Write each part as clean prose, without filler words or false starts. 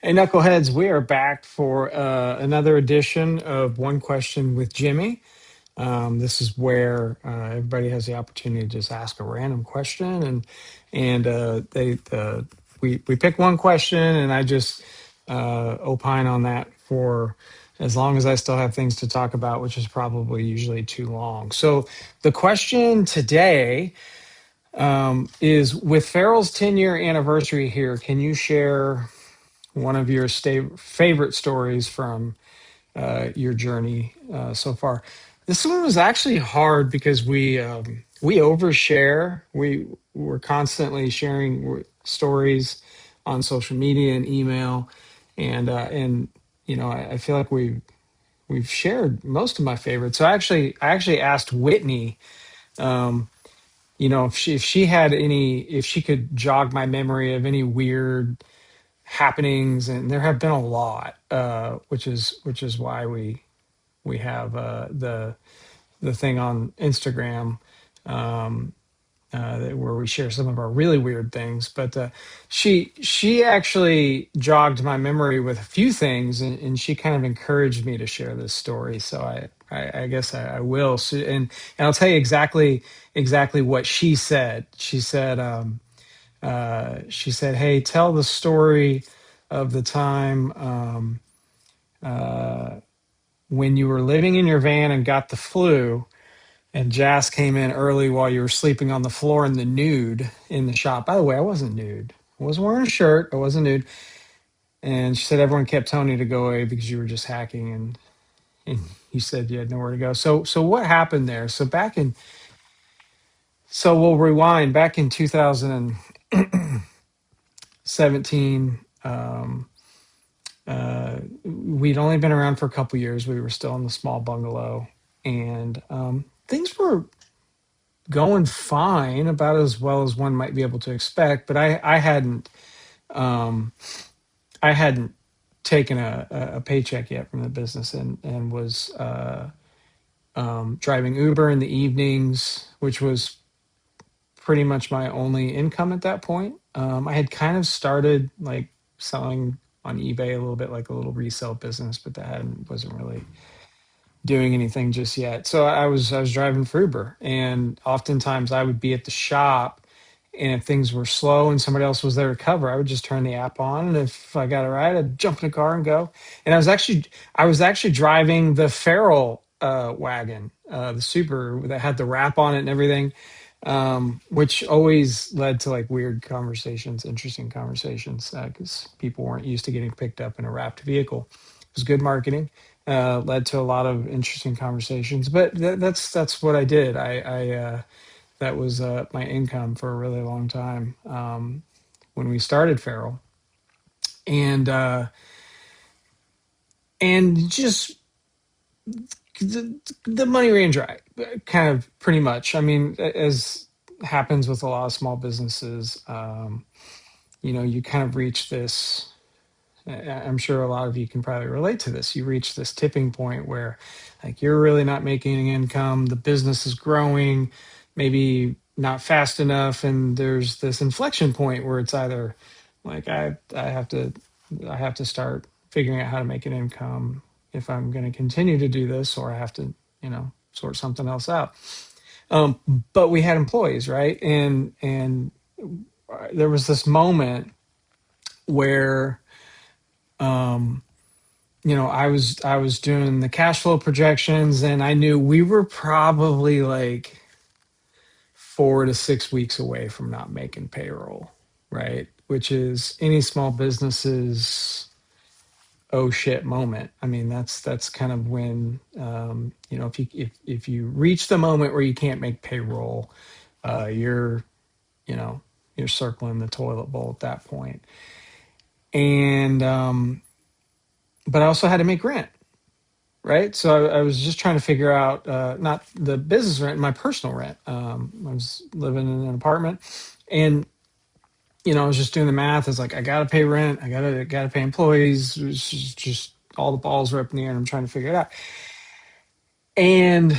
Hey, Knuckleheads, we are back for another edition of One Question with Jimmy. This is where everybody has the opportunity to just ask a random question, and we pick one question, and I just opine on that for as long as I still have things to talk about, which is probably usually too long. So the question today is: with Farrell's 10-year anniversary here, can you share one of your favorite stories from your journey so far? This one was actually hard because we overshare. We're constantly sharing stories on social media and email, and I feel like we've shared most of my favorites. So I actually asked Whitney, um, if she could jog my memory of any weird happenings, and there have been a lot, which is why we have the thing on Instagram, um, where we share some of our really weird things. But she actually jogged my memory with a few things, and she kind of encouraged me to share this story. So I guess I will. So, and I'll tell you exactly what she said. She said, "Hey, tell the story of the time uh, when you were living in your van and got the flu, and Jazz came in early while you were sleeping on the floor in the nude in the shop." By the way, I wasn't nude. I wasn't wearing a shirt. I wasn't nude. And she said everyone kept telling you to go away because you were just hacking, and you said you had nowhere to go. So what happened there? So we'll rewind back in 2017. We'd only been around for a couple years. We were still in the small bungalow, and things were going fine, about as well as one might be able to expect. But um, I hadn't taken a paycheck yet from the business, and was driving Uber in the evenings, which was pretty much my only income at that point. I had kind of started like selling on eBay a little bit, like a little resale business, but wasn't really doing anything just yet. So I was driving for Uber, and oftentimes I would be at the shop, and if things were slow and somebody else was there to cover, I would just turn the app on, and if I got a ride, I'd jump in the car and go. And I was actually driving the Farrell wagon, the Super that had the wrap on it and everything, which always led to like weird conversations, interesting conversations, because people weren't used to getting picked up in a wrapped vehicle. It was good marketing. Led to a lot of interesting conversations, but that's what I did. That was my income for a really long time, when we started Farrell, and just the money ran dry, kind of pretty much. I mean, as happens with a lot of small businesses, you kind of reach this. I'm sure a lot of you can probably relate to this. You reach this tipping point where, like, you're really not making any income. The business is growing, maybe not fast enough, and there's this inflection point where it's either like I have to start figuring out how to make an income if I'm going to continue to do this, or I have to sort something else out. But we had employees, right? And there was this moment where um, I was doing the cash flow projections, and I knew we were probably like 4 to 6 weeks away from not making payroll, right? Which is any small business's oh shit moment. I mean, that's kind of when, if you reach the moment where you can't make payroll, you're you know you're circling the toilet bowl at that point. And but I also had to make rent, right? So I was just trying to figure out, not the business rent, my personal rent. I was living in an apartment, and I was just doing the math. It's like I got to pay rent, I got to pay employees. It was just all the balls were up in the air, and I'm trying to figure it out. And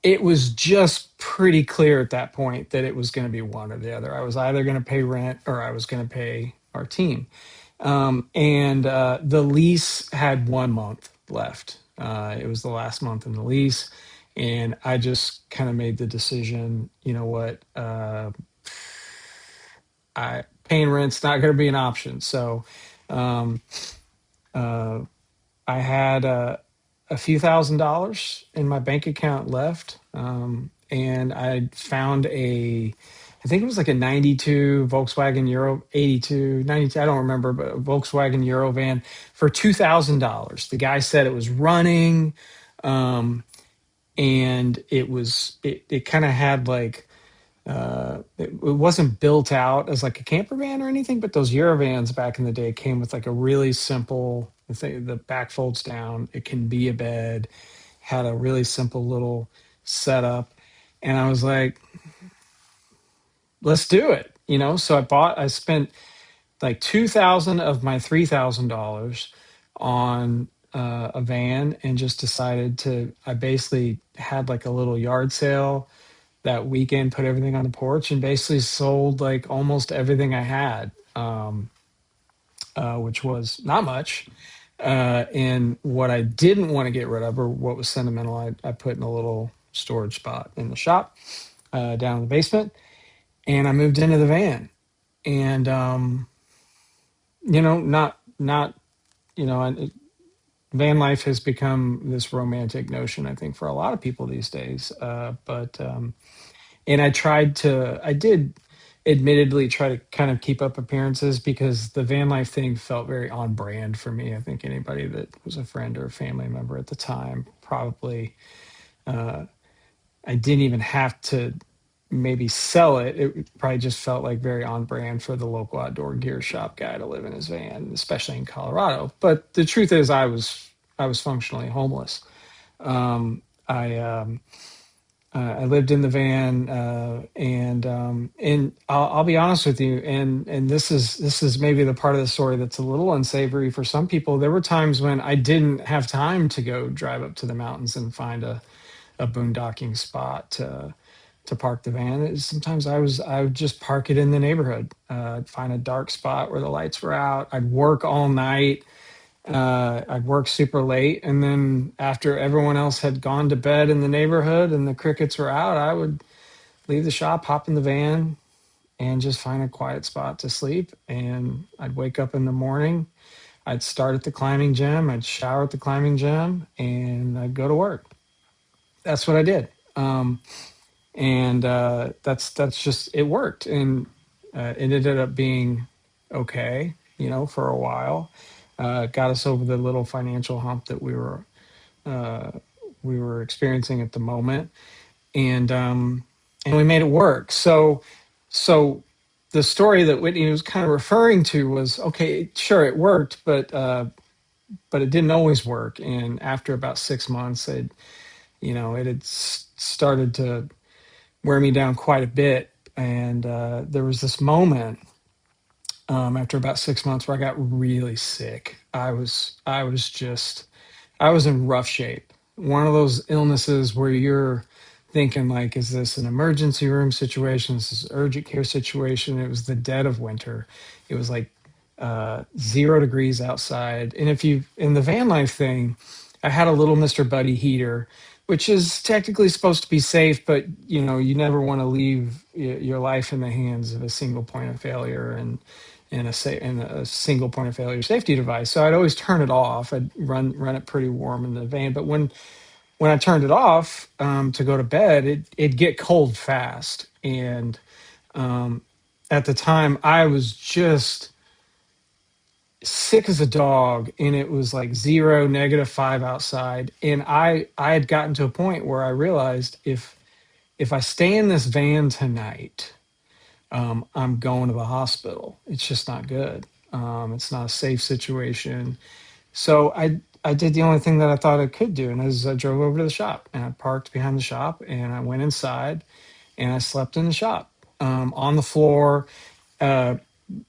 it was just pretty clear at that point that it was going to be one or the other. I was either going to pay rent or I was going to pay our team. And the lease had 1 month left. It was the last month in the lease, and I just kind of made the decision. You know what? I paying rent's not going to be an option. So um, uh, I had a few $1,000s in my bank account left, and I found I think it was like a 92 Volkswagen Euro, 82, 92, I don't remember, but a Volkswagen Euro van for $2,000. The guy said it was running, um, and it kind of had like, it wasn't built out as like a camper van or anything, but those Eurovans back in the day came with like a really simple, the back folds down, it can be a bed, had a really simple little setup. And I was like, let's do it. So I spent like 2,000 of my $3,000 on a van, and just decided I basically had like a little yard sale that weekend, put everything on the porch, and basically sold like almost everything I had, which was not much. And what I didn't want to get rid of, or what was sentimental, I put in a little storage spot in the shop, down in the basement, and I moved into the van. And not van life has become this romantic notion, I think, for a lot of people these days. But and I did admittedly try to kind of keep up appearances, because the van life thing felt very on brand for me. I think anybody that was a friend or a family member at the time probably, uh, I didn't even have to maybe sell it. It probably just felt like very on brand for the local outdoor gear shop guy to live in his van, especially in Colorado. But the truth is, I was functionally homeless. I lived in the van, and I'll be honest with you, and this is maybe the part of the story that's a little unsavory for some people. There were times when I didn't have time to go drive up to the mountains and find a boondocking spot to park the van. Sometimes I would just park it in the neighborhood. I'd find a dark spot where the lights were out. I'd work all night. I'd work super late, and then after everyone else had gone to bed in the neighborhood and the crickets were out, I would leave the shop, hop in the van, and just find a quiet spot to sleep. And I'd wake up in the morning. I'd start at the climbing gym. I'd shower at the climbing gym, and I'd go to work. That's what I did. And that's just it worked, and it ended up being okay, for a while. Got us over the little financial hump that uh, we were experiencing at the moment, and we made it work. So the story that Whitney was kind of referring to was, okay, sure, it worked, but it didn't always work. And after about 6 months, it had started to wear me down quite a bit. And there was this moment, after about 6 months, where I got really sick. I was in rough shape. One of those illnesses where you're thinking like, is this an emergency room situation? Is this an urgent care situation? It was the dead of winter. It was like 0 degrees outside. And if you in the van life thing, I had a little Mr. Buddy heater, which is technically supposed to be safe, but you never want to leave your life in the hands of a single point of failure, and a single point of failure safety device. So I'd always turn it off. I'd run it pretty warm in the van. But when I turned it off, to go to bed, it'd get cold fast. And um, at the time, I was just sick as a dog, and it was like 0, -5 outside. And I had gotten to a point where I realized, if I stay in this van tonight, I'm going to the hospital. It's just not good. It's not a safe situation. So I did the only thing that I thought I could do, and as I drove over to the shop, and I parked behind the shop, and I went inside, and I slept in the shop, on the floor. Uh,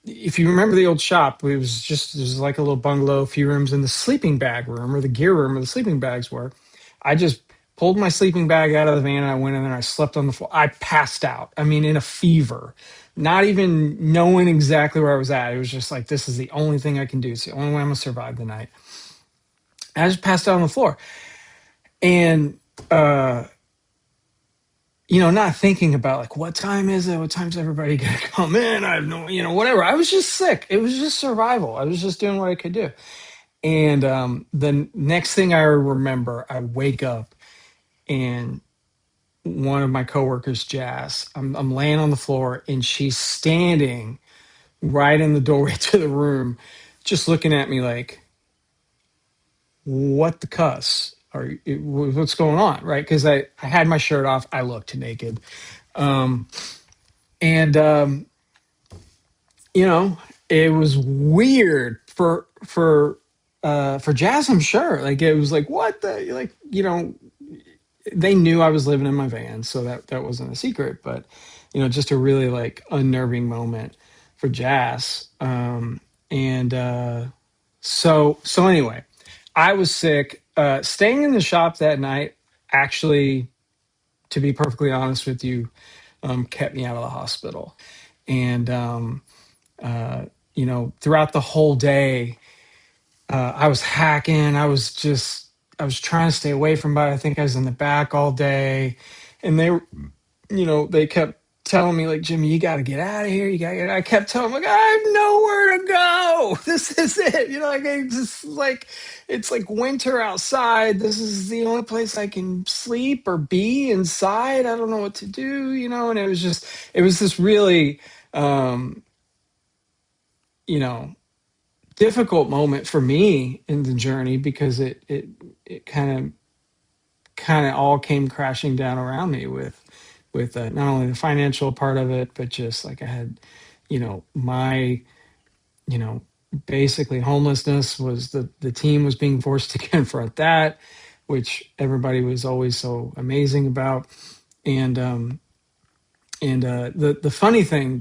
if you remember the old shop, there's like a little bungalow, a few rooms in the sleeping bag room, or the gear room where the sleeping bags were. I just pulled my sleeping bag out of the van, and I went in there. I slept on the floor. I passed out. I mean, in a fever, not even knowing exactly where I was at. It was just like, this is the only thing I can do. It's the only way I'm gonna survive the night. And I just passed out on the floor, and uh, not thinking about like, what time is it? What time's everybody gonna come in? I have no, whatever. I was just sick. It was just survival. I was just doing what I could do. And the next thing I remember, I wake up and one of my coworkers, Jazz, I'm laying on the floor and she's standing right in the doorway to the room, just looking at me like, what the cuss? What's going on? Right. Because I had my shirt off. I looked naked. Um, and you know, it was weird for Jazz, I'm sure. Like it was like, what the, like, they knew I was living in my van, so that wasn't a secret. But just a really like unnerving moment for Jazz. And so anyway, I was sick. Staying in the shop that night, actually, to be perfectly honest with you, kept me out of the hospital. And uh, throughout the whole day, I was hacking. I was trying to stay away from it. I think I was in the back all day, and they kept telling me like, Jimmy, you got to get out of here. You got to get. I kept telling them like, I have nowhere to go. This is it. Like it's just like it's like winter outside. This is the only place I can sleep or be inside. I don't know what to do. And it was this really, um, you know difficult moment for me in the journey because it kind of all came crashing down around me with not only the financial part of it, but just like I had, my you know basically homelessness was the team was being forced to confront that, which everybody was always so amazing about. And um and uh the funny thing,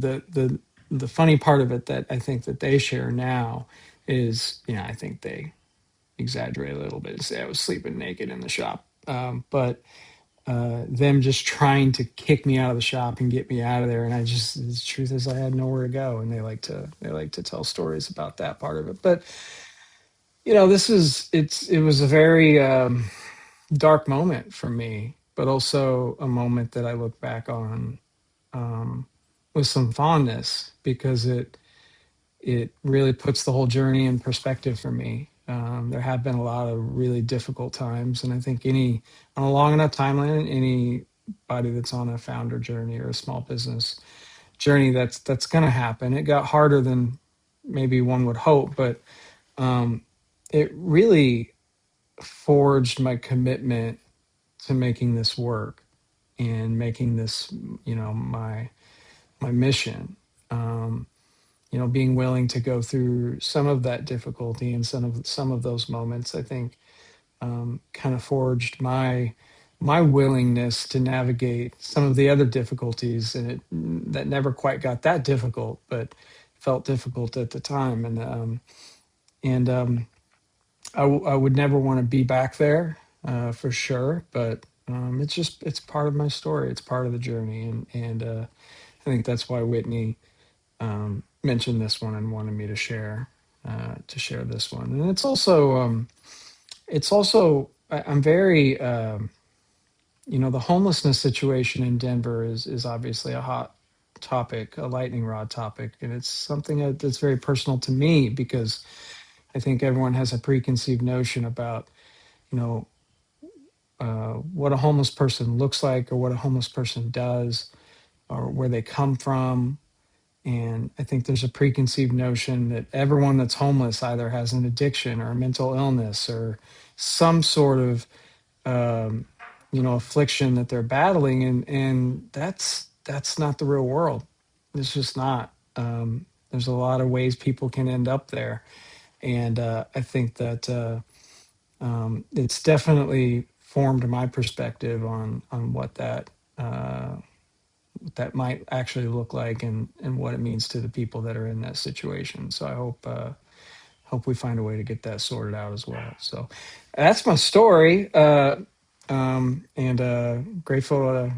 the funny part of it that I think that they share now is, I think they exaggerate a little bit and say I was sleeping naked in the shop. But them just trying to kick me out of the shop and get me out of there, and the truth is I had nowhere to go, and they like to tell stories about that part of it. But it was a very dark moment for me, but also a moment that I look back on um, with some fondness because it really puts the whole journey in perspective for me. There have been a lot of really difficult times, and I think on a long enough timeline, anybody that's on a founder journey or a small business journey, that's going to happen. It got harder than maybe one would hope, but um, it really forged my commitment to making this work and making this, my mission. Um, being willing to go through some of that difficulty and some of those moments, I think, kind of forged my willingness to navigate some of the other difficulties, and that never quite got that difficult, but felt difficult at the time. And I would never want to be back there, for sure. But it's part of my story. It's part of the journey, and I think that's why Whitney mentioned this one and wanted me to share this one. And I'm very the homelessness situation in Denver is obviously a hot topic, a lightning rod topic, and it's something that's very personal to me because I think everyone has a preconceived notion about you know what a homeless person looks like or what a homeless person does or where they come from. And I think there's a preconceived notion that everyone that's homeless either has an addiction or a mental illness or some sort of um, affliction that they're battling, and that's not the real world. It's just not. There's a lot of ways people can end up there, and I think that it's definitely formed my perspective on uh, what that might actually look like and what it means to the people that are in that situation. So I hope we find a way to get that sorted out as well. So that's my story. and grateful to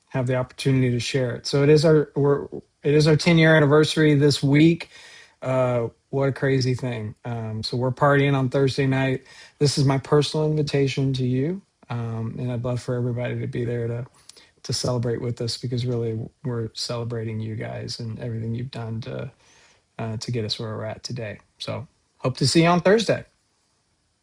have the opportunity to share it. So it is our 10-year anniversary this week. What a crazy thing! So we're partying on Thursday night. This is my personal invitation to you, and I'd love for everybody to be there to celebrate with us, because really we're celebrating you guys and everything you've done to get us where we're at today. So hope to see you on Thursday.